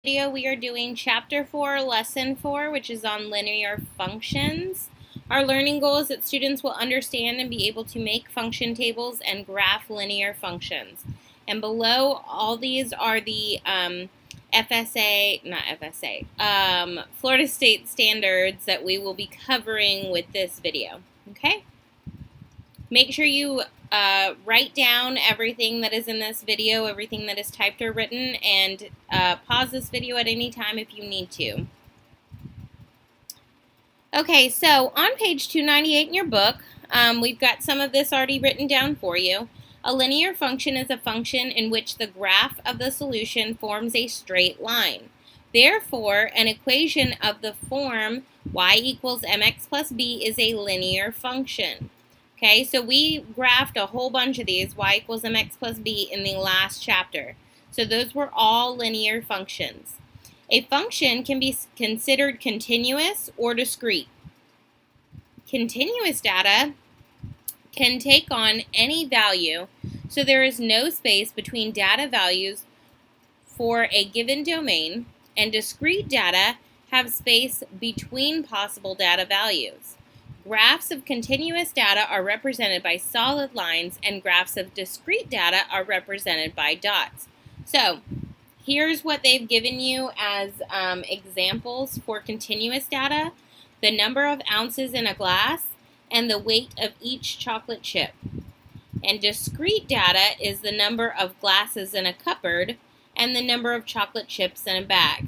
video, we are doing Chapter 4, Lesson 4, which is on linear functions. Our learning goal is that students will understand and be able to make function tables and graph linear functions. And below all these are the Florida State standards that we will be covering with this video. Okay? Make sure you write down everything that is in this video, everything that is typed or written, and pause this video at any time if you need to. Okay, so on page 298 in your book, we've got some of this already written down for you. A linear function is a function in which the graph of the solution forms a straight line. Therefore, an equation of the form y equals mx plus b is a linear function. Okay, so we graphed a whole bunch of these, y equals mx plus b, in the last chapter. So those were all linear functions. A function can be considered continuous or discrete. Continuous data can take on any value, so there is no space between data values for a given domain, and discrete data have space between possible data values. Graphs of continuous data are represented by solid lines, and graphs of discrete data are represented by dots. So here's what they've given you as examples for continuous data: the number of ounces in a glass and the weight of each chocolate chip. And discrete data is the number of glasses in a cupboard and the number of chocolate chips in a bag.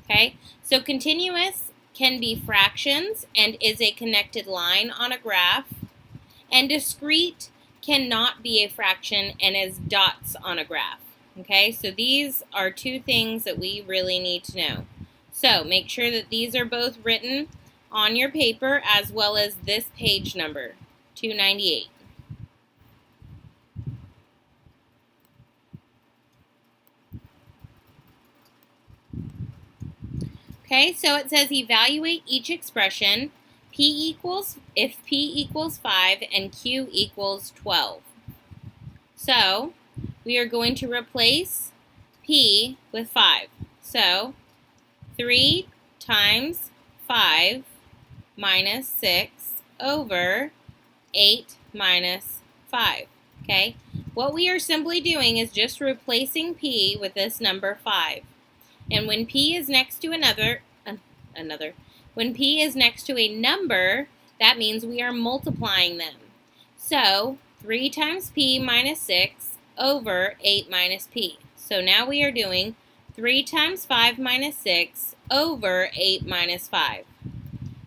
Okay, so continuous can be fractions and is a connected line on a graph, and discrete cannot be a fraction and is dots on a graph. Okay, so these are two things that we really need to know. So make sure that these are both written on your paper as well as this page number, 298. Okay, so it says evaluate each expression, if P equals 5 and Q equals 12. So we are going to replace P with 5. So 3 times 5 minus 6 over 8 minus 5. Okay, what we are simply doing is just replacing P with this number 5. And when P is next to when P is next to a number, that means we are multiplying them. So 3 times P minus 6 over 8 minus P. So now we are doing 3 times 5 minus 6 over 8 minus 5.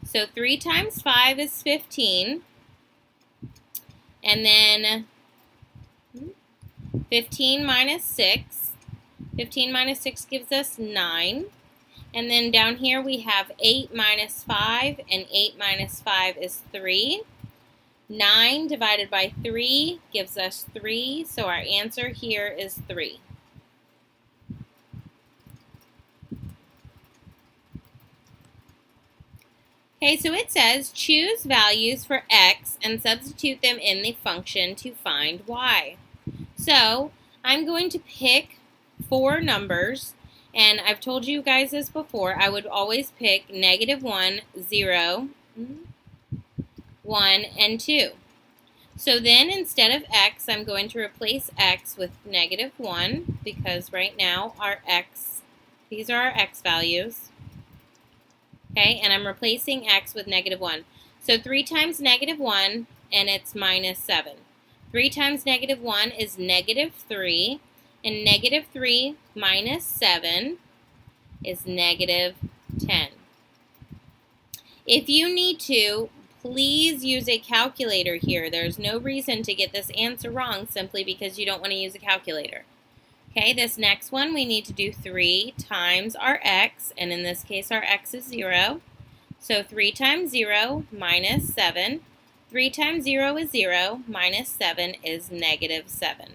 So 3 times 5 is 15. And then 15 minus 6. 15 minus 6 gives us 9. And then down here we have 8 minus 5, and 8 minus 5 is 3. 9 divided by 3 gives us 3, so our answer here is 3. Okay, so it says choose values for x and substitute them in the function to find y. So I'm going to pick 4 numbers, and I've told you guys this before. I would always pick -1, 0, 1, and 2. So then instead of x, I'm going to replace x with -1, because right now these are our x values. Okay, and I'm replacing x with -1. So 3 times -1, and it's minus 7. 3 times -1 is -3. And -3 minus 7 is -10. If you need to, please use a calculator here. There's no reason to get this answer wrong simply because you don't want to use a calculator. Okay, this next one we need to do 3 times our x, and in this case our x is 0. So 3 times 0 minus 7. 3 times 0 is 0, minus 7 is -7.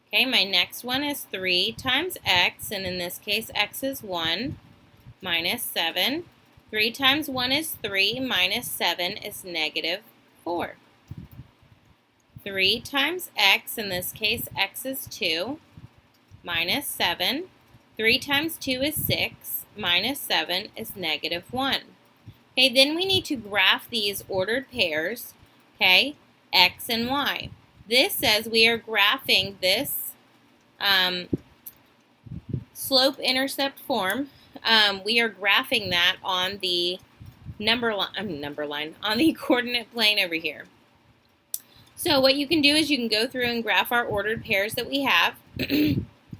Okay, my next one is 3 times x, and in this case x is 1, minus 7. 3 times 1 is 3, minus 7 is -4. 3 times x, in this case x is 2, minus 7. 3 times 2 is 6, minus 7 is negative 1. Okay, then we need to graph these ordered pairs, okay, x and y. This says we are graphing this slope-intercept form. We are graphing that on the on the coordinate plane over here. So what you can do is you can go through and graph our ordered pairs that we have,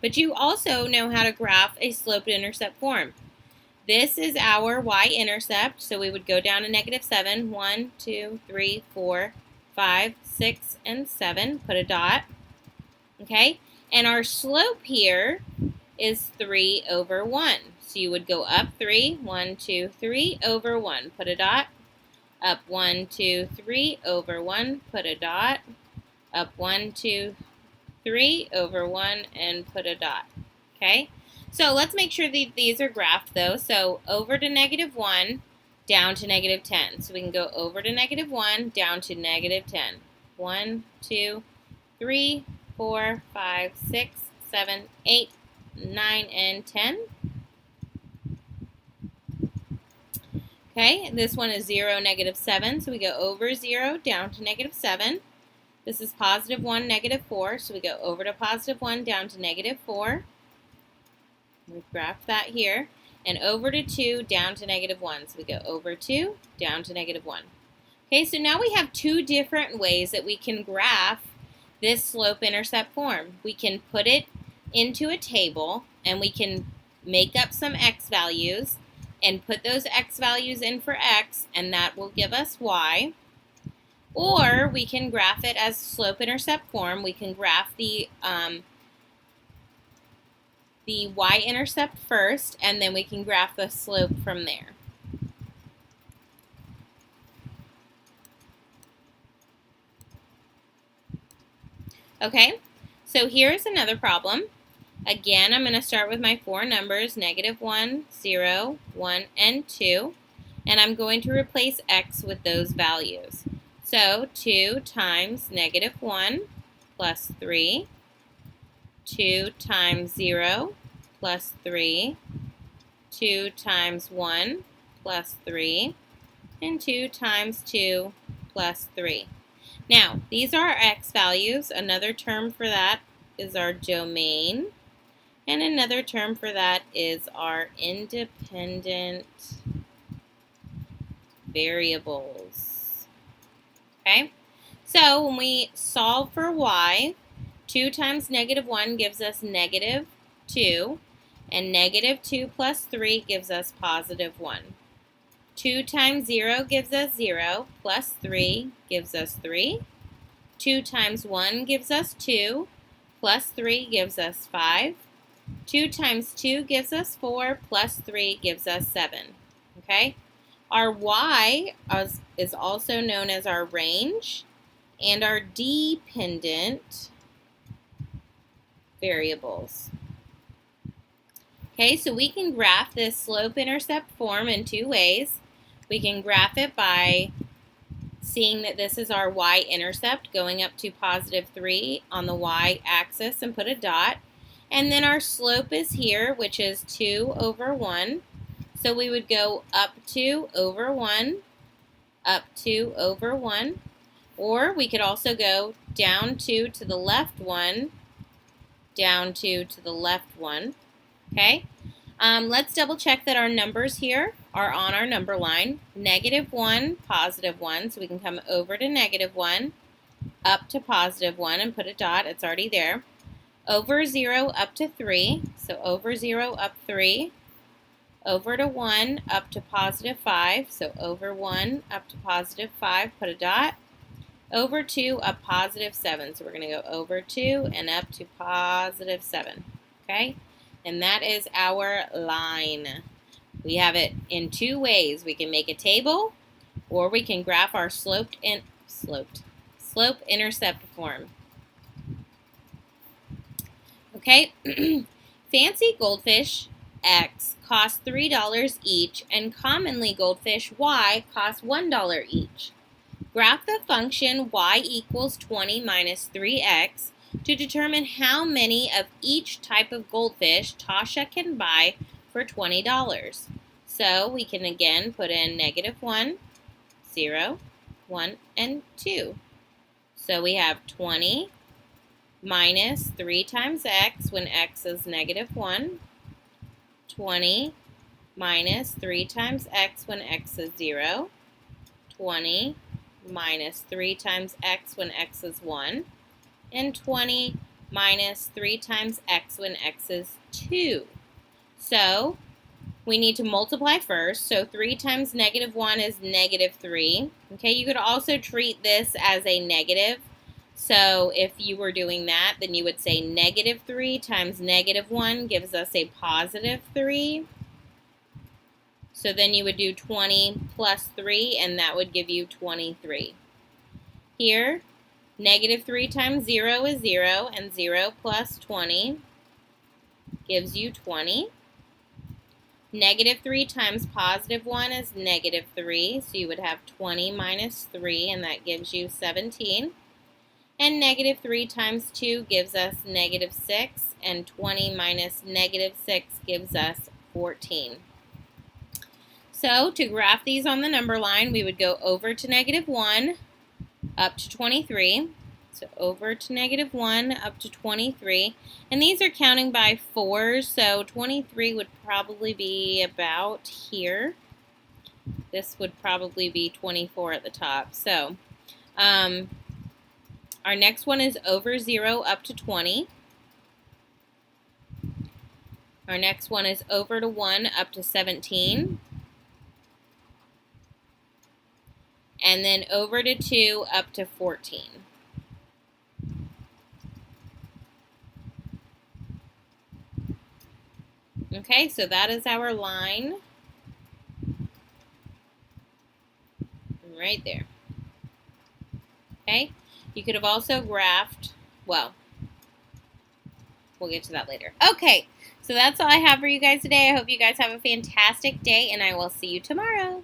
but you also know how to graph a slope-intercept form. This is our y-intercept, so we would go down to negative 7. 1, 2, 3, 4, 5, 6, and 7. Put a dot. Okay? And our slope here is 3 over 1. So you would go up 3, 1, 2, 3, over 1. Put a dot. Up 1, 2, 3, over 1. Put a dot. Up 1, 2, 3, over 1, and put a dot. Okay? So let's make sure that these are graphed though. So over to negative 1, down to negative 10. So we can go over to negative 1, down to negative 10. 1, 2, 3, 4, 5, 6, 7, 8, 9, and 10. Okay, this one is 0, negative 7. So we go over 0, down to negative 7. This is positive 1, negative 4. So we go over to positive 1, down to negative 4. We've graphed that here. And over to 2, down to negative 1. So we go over 2, down to negative 1. Okay, so now we have two different ways that we can graph this slope-intercept form. We can put it into a table, and we can make up some x values, and put those x values in for x, and that will give us y. Or we can graph it as slope-intercept form. We can graph the y-intercept first, and then we can graph the slope from there. Okay, so here's another problem. Again, I'm going to start with my four numbers, negative 1, 0, 1, and 2, and I'm going to replace x with those values. So 2 times negative 1 plus 3, 2 times 0 plus 3, 2 times 1 plus 3, and 2 times 2 plus 3. Now, these are our x values. Another term for that is our domain, and another term for that is our independent variables. Okay? So, when we solve for y, 2 times negative 1 gives us negative 2, and negative 2 plus 3 gives us positive 1. 2 times 0 gives us 0, plus 3 gives us 3. 2 times 1 gives us 2, plus 3 gives us 5. 2 times 2 gives us 4, plus 3 gives us 7. Okay? Our y is also known as our range and our dependent variables. Okay, so we can graph this slope-intercept form in two ways. We can graph it by seeing that this is our y-intercept going up to positive 3 on the y-axis and put a dot. And then our slope is here, which is 2 over 1. So we would go up 2 over 1, up 2 over 1. Or we could also go down 2 to the left 1, down 2 to the left 1. Okay? Let's double check that our numbers here are on our number line. Negative 1, positive 1, so we can come over to negative 1, up to positive 1 and put a dot. It's already there. Over 0 up to 3, so over 0 up 3. Over to 1 up to positive 5, so over 1 up to positive 5, put a dot. Over 2 up positive 7, so we're going to go over 2 and up to positive 7. Okay? And that is our line. We have it in two ways. We can make a table, or we can graph our slope-intercept form. Okay, fancy goldfish X cost $3 each, and commonly goldfish Y cost $1 each. Graph the function y equals 20 minus 3x to determine how many of each type of goldfish Tasha can buy for $20. So we can again put in -1, 0, 1, and 2. So we have 20 minus 3 times x when x is -1, 20 minus 3 times x when x is 0, 20 minus 3 times x when x is 1, and 20 minus 3 times x when x is 2. So we need to multiply first. So 3 times -1 is -3. Okay, you could also treat this as a negative. So if you were doing that, then you would say -3 times -1 gives us a +3. So then you would do 20 plus 3, and that would give you 23. Here, -3 times 0 is 0, and 0 plus 20 gives you 20. -3 times +1 is -3, so you would have 20 minus 3, and that gives you 17. And -3 times 2 gives us -6, and 20 minus -6 gives us 14. So to graph these on the number line, we would go over to -1 up to 23. So over to -1 up to 23. And these are counting by 4s, so 23 would probably be about here. This would probably be 24 at the top. So our next one is over 0 up to 20. Our next one is over to 1 up to 17. And then over to 2 up to 14. Okay, so that is our line right there. Okay, you could have also graphed, well, we'll get to that later. Okay, so that's all I have for you guys today. I hope you guys have a fantastic day, and I will see you tomorrow.